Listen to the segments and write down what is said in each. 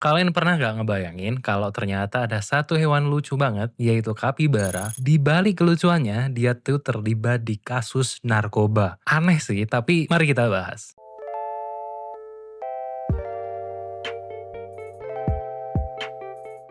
Kalian pernah nggak ngebayangin kalau ternyata ada satu hewan lucu banget, yaitu kapibara, di balik kelucuannya dia tuh terlibat di kasus narkoba. Aneh sih, tapi mari kita bahas.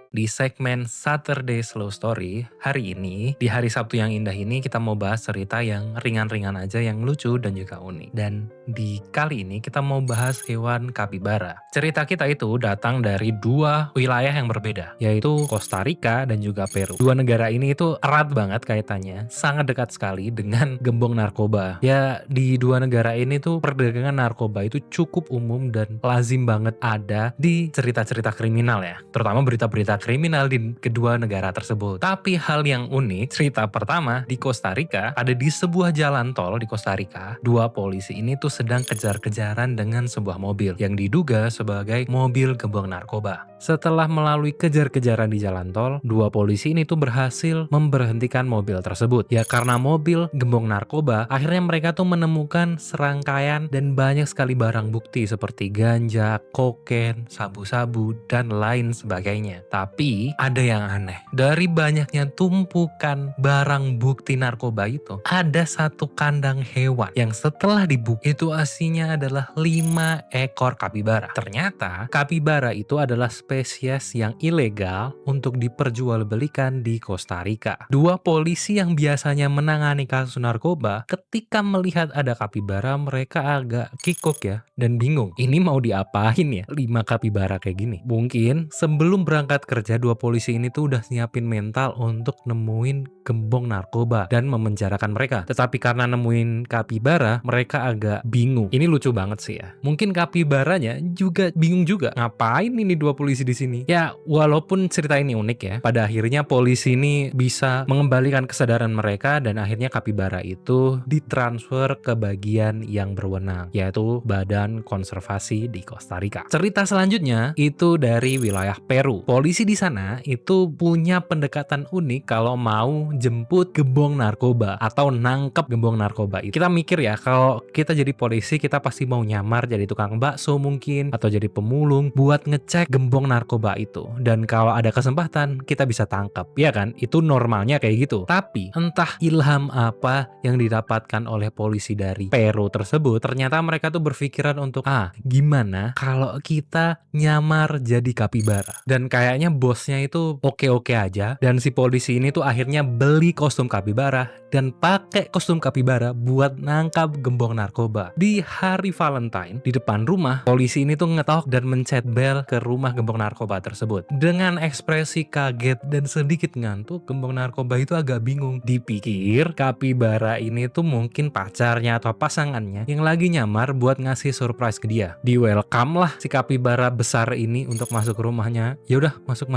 Di segmen Saturday Slow Story, hari ini, di hari Sabtu yang indah ini kita mau bahas cerita yang ringan-ringan aja yang lucu dan juga unik. Dan di kali ini kita mau bahas hewan kapibara. Cerita kita itu datang dari dua wilayah yang berbeda, yaitu Costa Rica dan juga Peru. Dua negara ini itu erat banget kaitannya, sangat dekat sekali dengan gembong narkoba. Ya, di dua negara ini tuh perdagangan narkoba itu cukup umum dan lazim banget ada di cerita-cerita kriminal ya, terutama berita-berita kriminal di kedua negara tersebut. Tapi hal yang unik, cerita pertama di Costa Rica, ada di sebuah jalan tol di Costa Rica, dua polisi ini tuh sedang kejar-kejaran dengan sebuah mobil yang diduga sebagai mobil gembong narkoba. Setelah melalui kejar-kejaran di jalan tol, dua polisi ini tuh berhasil memberhentikan mobil tersebut. Ya karena mobil gembong narkoba, akhirnya mereka tuh menemukan serangkaian dan banyak sekali barang bukti seperti ganja, kokain, sabu-sabu, dan lain sebagainya. Tapi ada yang aneh. Dari banyaknya tumpukan barang bukti narkoba itu, ada satu kandang hewan yang setelah dibuka itu aslinya adalah 5 ekor kapibara. Ternyata kapibara itu adalah spesies yang ilegal untuk diperjualbelikan di Costa Rica. Dua polisi yang biasanya menangani kasus narkoba, ketika melihat ada kapibara mereka agak kikuk ya dan bingung. Ini mau diapain ya? 5 kapibara kayak gini. Mungkin sebelum berangkat kerja dua polisi ini tuh udah nyiapin mental untuk nemuin gembong narkoba dan memenjarakan mereka. Tetapi karena nemuin kapibara, mereka agak bingung. Ini lucu banget sih ya. Mungkin kapibaranya juga bingung juga. Ngapain ini dua polisi di sini? Ya, walaupun cerita ini unik ya, pada akhirnya polisi ini bisa mengembalikan kesadaran mereka dan akhirnya kapibara itu ditransfer ke bagian yang berwenang, yaitu Badan Konservasi di Costa Rica. Cerita selanjutnya itu dari wilayah Peru. Polisi di sana itu punya pendekatan unik kalau mau jemput gembong narkoba atau nangkep gembong narkoba itu. Kita mikir ya, kalau kita jadi polisi kita pasti mau nyamar jadi tukang bakso mungkin atau jadi pemulung buat ngecek gembong narkoba itu. Dan kalau ada kesempatan kita bisa tangkap, ya kan? Itu normalnya kayak gitu. Tapi entah ilham apa yang didapatkan oleh polisi dari Peru tersebut, ternyata mereka tuh berpikiran untuk gimana kalau kita nyamar jadi kapibara. Dan kayaknya bosnya itu oke-oke aja dan si polisi ini tuh akhirnya beli kostum kapibara dan pakai kostum kapibara buat nangkap gembong narkoba. Di hari Valentine, di depan rumah, polisi ini tuh ngetok dan mencet bel ke rumah gembong narkoba tersebut. Dengan ekspresi kaget dan sedikit ngantuk, gembong narkoba itu agak bingung. Dipikir kapibara ini tuh mungkin pacarnya atau pasangannya yang lagi nyamar buat ngasih surprise ke dia. Di welcome lah si kapibara besar ini untuk masuk ke rumahnya. Ya udah, masuk.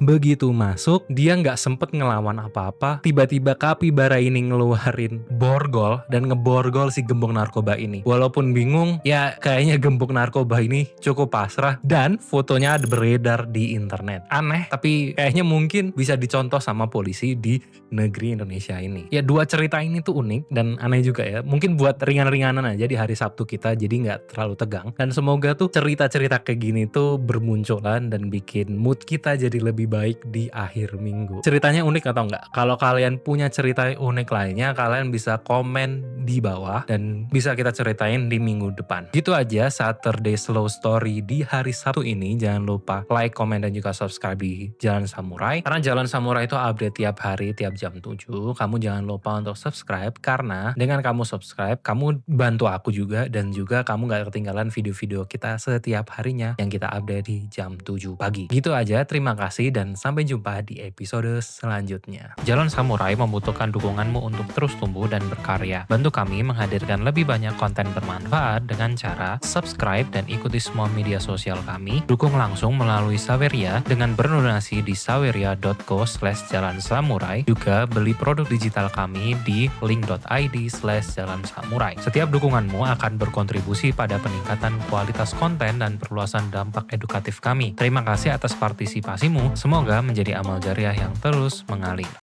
Begitu masuk, dia nggak sempet ngelawan apa-apa. Tiba-tiba kapibara ini ngeluarin borgol dan ngeborgol si gembong narkoba ini. Walaupun bingung, ya kayaknya gembong narkoba ini cukup pasrah dan fotonya ada beredar di internet. Aneh, tapi kayaknya mungkin bisa dicontoh sama polisi di negeri Indonesia ini. Ya dua cerita ini tuh unik dan aneh juga ya. Mungkin buat ringan-ringanan aja di hari Sabtu kita, jadi nggak terlalu tegang. Dan semoga tuh cerita-cerita kayak gini tuh bermunculan dan bikin mood kita jadi lebih baik di akhir minggu. Ceritanya unik atau enggak? Kalau kalian punya cerita unik lainnya, kalian bisa komen di bawah dan bisa kita ceritain di minggu depan. Gitu aja Saturday Slow Story di hari Sabtu ini. Jangan lupa like, komen, dan juga subscribe di Jalan Samurai. Karena Jalan Samurai itu update tiap hari, tiap jam 7. Kamu jangan lupa untuk subscribe karena dengan kamu subscribe, kamu bantu aku juga dan juga kamu gak ketinggalan video-video kita setiap harinya yang kita update di jam 7 pagi. Gitu aja, terima kasih dan sampai jumpa di episode selanjutnya. Jalan Samurai membutuhkan dukunganmu untuk terus tumbuh dan berkarya. Bantu kami menghadirkan lebih banyak konten bermanfaat dengan cara subscribe dan ikuti semua media sosial kami. Dukung langsung melalui Saweria dengan berdonasi di saweria.co/jalan samurai. Juga beli produk digital kami di link.id/jalan samurai. Setiap dukunganmu akan berkontribusi pada peningkatan kualitas konten dan perluasan dampak edukatif kami. Terima kasih atas partisipasimu. Semoga menjadi amal jariah yang terus mengalir.